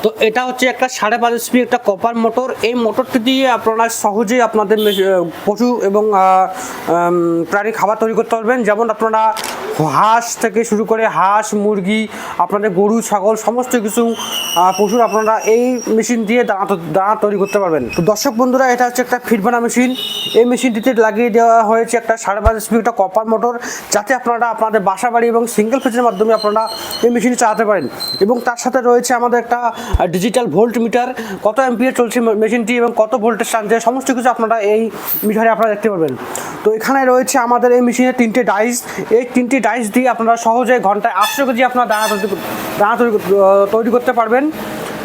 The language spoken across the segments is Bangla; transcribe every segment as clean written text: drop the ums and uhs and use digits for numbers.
তো এটা হচ্ছে একটা 5.5 HP একটা কপার মোটর। এই মোটরটি দিয়ে আপনারা সহজেই আপনাদের পশু এবং প্রাণী খাবার তৈরি করতে পারবেন। যেমন আপনারা হাঁস থেকে শুরু করে হাঁস মুরগি আপনাদের গরু ছাগল সমস্ত কিছু পশুর আপনারা এই মেশিন দিয়ে দানা তৈরি করতে পারবেন। তো দর্শক বন্ধুরা, এটা হচ্ছে একটা ফিডবানা মেশিন। এই মেশিনটিতে লাগিয়ে দেওয়া হয়েছে একটা 5.5 HP একটা কপার মোটর, যাতে আপনারা আপনাদের বাসা বাড়ি এবং সিঙ্গেল ফেজের মাধ্যমে আপনারা এই মেশিনটি চালাতে পারেন। এবং তার সাথে রয়েছে আমাদের একটা ডিজিটাল ভোল্ট মিটার, কত অ্যাম্পিয়ার চলছে মেশিনটি এবং কত ভোল্টেজ টানছে সমস্ত কিছু আপনারা এই মিটারে আপনারা দেখতে পারবেন। তো এখানে রয়েছে আমাদের এই মেশিনের 3টে ডাইস। এই 3টি ডাইস দিয়ে আপনারা সহজে ঘন্টায় 800 কেজি আপনারা দানা তৈরি করতে পারবেন।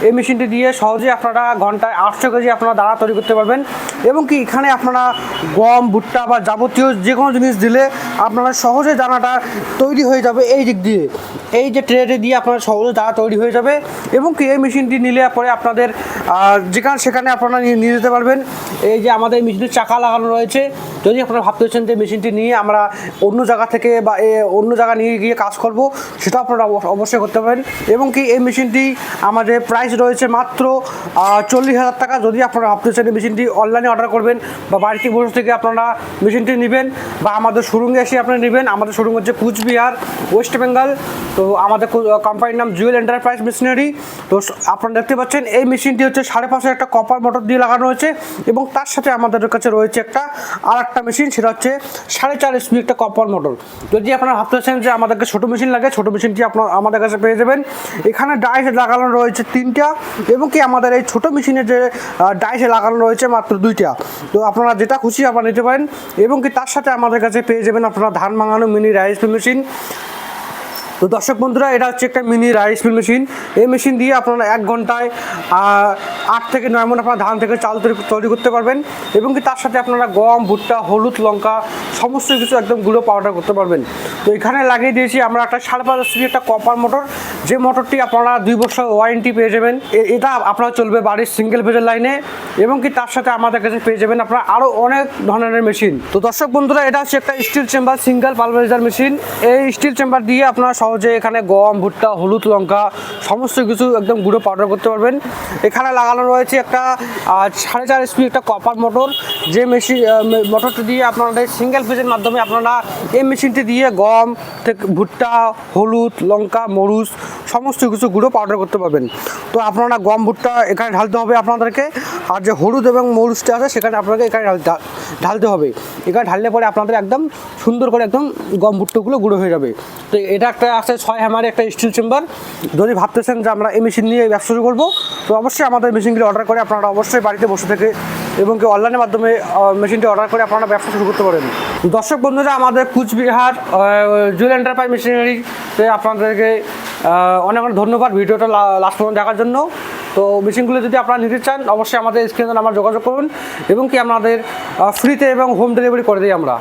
এই মেশিনটি দিয়ে সহজে আপনারা ঘন্টায় 800 কেজি আপনারা দানা তৈরি করতে পারবেন। এবং কি এখানে আপনারা গম ভুট্টা বা যাবতীয় যে কোনো জিনিস দিলে আপনারা সহজে দানাটা তৈরি হয়ে যাবে। এই দিক দিয়ে এই যে ট্রেতে দিয়ে আপনারা সহজে দানা তৈরি হয়ে যাবে। এবং কি এই মেশিনটি নিলে পরে আপনাদের যেখানে সেখানে আপনারা নিয়ে যেতে পারবেন। এই যে আমাদের মেশিনের চাকা লাগানো রয়েছে। যদি আপনারা ভাবতেছেন যে মেশিনটি নিয়ে আমরা অন্য জায়গা থেকে বা অন্য জায়গা নিয়ে গিয়ে কাজ করব, সেটা আপনারা অবশ্যই করতে পারেন। এবং কি এই মেশিনটি আমাদের প্রাইস রয়েছে মাত্র 40,000 টাকা। যদি আপনারা ভাবতেছেন এই মেশিনটি অনলাইনে অর্ডার করবেন বা বাড়িতে বসে থেকে আপনারা মেশিনটি নেবেন বা আমাদের শোরুমে এসে আপনারা নেবেন। আমাদের শোরুম হচ্ছে কুচবিহার, ওয়েস্ট বেঙ্গল। তো আমাদের কোম্পানির নাম জুয়েল এন্টারপ্রাইজ মেশিনারি। তো আপনারা দেখতে পাচ্ছেন এই মেশিনটি হচ্ছে 5.5 একটা কপার মোটর দিয়ে লাগানো হয়েছে। এবং তার সাথে আমাদের কাছে রয়েছে আর একটা মেশিন, সেটা হচ্ছে 4.5 HP একটা কপার মোটর। যদি আপনারা ভাবতেছেন যে আমাদেরকে ছোটো মেশিন লাগে, ছোটো মেশিনটি আপনার আমাদের কাছে পেয়ে যাবেন। এখানে ডাইসে লাগানো রয়েছে 3টা এবং কি আমাদের এই ছোটো মেশিনের যে ডাইসে লাগানো রয়েছে মাত্র 2টা। তো আপনারা যেটা খুশি আপনারা নিতে পারেন। এবং কি তার সাথে আমাদের কাছে পেয়ে যাবেন আপনারা ধান ভাঙানো মিনি রাইস মিল মেশিন। তো দর্শক বন্ধুরা, এটা হচ্ছে একটা মিনি রাইস মিল মেশিন। এই মেশিন দিয়ে আপনারা 1 ঘন্টায় 8 থেকে 9 মণ আপনারা ধান থেকে চাল তৈরি করতে পারবেন। এবং কি তার সাথে আপনারা গম ভুট্টা হলুদ লঙ্কা সমস্ত কিছু একদম গুঁড়ো পাউডার করতে পারবেন। তো এখানে লাগিয়ে দিয়েছি আমরা একটা 5.5 HP একটা কপার মোটর, যে মোটরটি আপনারা 2 বছর ওয়ারেন্টি পেয়ে যাবেন। এটা আপনারা চলবে বাড়ির সিঙ্গেল ফেজের লাইনে। এবং কি তার সাথে আমাদের কাছে পেয়ে যাবেন আপনারা আরও অনেক ধরনের মেশিন। তো দর্শক বন্ধুরা, এটা হচ্ছে একটা still chamber single pulveriser machine. এই স্টিল চেম্বার দিয়ে আপনারা সহজে এখানে গম ভুট্টা হলুদ লঙ্কা সমস্ত কিছু একদম গুঁড়ো পাউডার করতে পারবেন। এখানে লাগানো রয়েছে একটা 4.5 HP একটা কপার মোটর, যে মোটরটি দিয়ে আপনাদের সিঙ্গেল ফেজের মাধ্যমে আপনারা এই মেশিনটি দিয়ে গম থেকে ভুট্টা হলুদ লঙ্কা মরিচ সমস্ত কিছু গুঁড়ো পাউডার করতে পারবেন। তো আপনারা গম ভুট্টা এখানে ঢালতে হবে আপনাদেরকে, আর যে হলুদ এবং মরিচটা আছে সেখানে আপনাকে এখানে ঢালতে হবে। এখানে ঢাললে পরে আপনাদের একদম সুন্দর করে একদম গম ভুট্টাগুলো গুঁড়ো হয়ে যাবে। তো এটা একটা আছে 6 হ্যামারের একটা স্টিল চেম্বার। যদি ভাবতেছেন যে আমরা এই মেশিন নিয়ে ব্যবসা শুরু করবো, তো অবশ্যই আমাদের মেশিনগুলি অর্ডার করে আপনারা অবশ্যই বাড়িতে বসে থেকে এবং কি অনলাইনের মাধ্যমে মেশিনটি অর্ডার করে আপনারা ব্যবসা শুরু করতে পারেন। দর্শক বন্ধুরা, আমাদের কুচবিহার জুয়েল এন্টারপ্রাইজ মেশিনারিতে আপনাদেরকে অনেক অনেক ধন্যবাদ ভিডিওটা লাস্ট পর্যন্ত দেখার জন্য। তো মেশিনগুলো যদি আপনারা নিতে চান অবশ্যই আমাদের স্ক্রিনে নাম্বার যোগাযোগ করুন। এবং কি আমাদের ফ্রিতে এবং হোম ডেলিভারি করে দিই আমরা।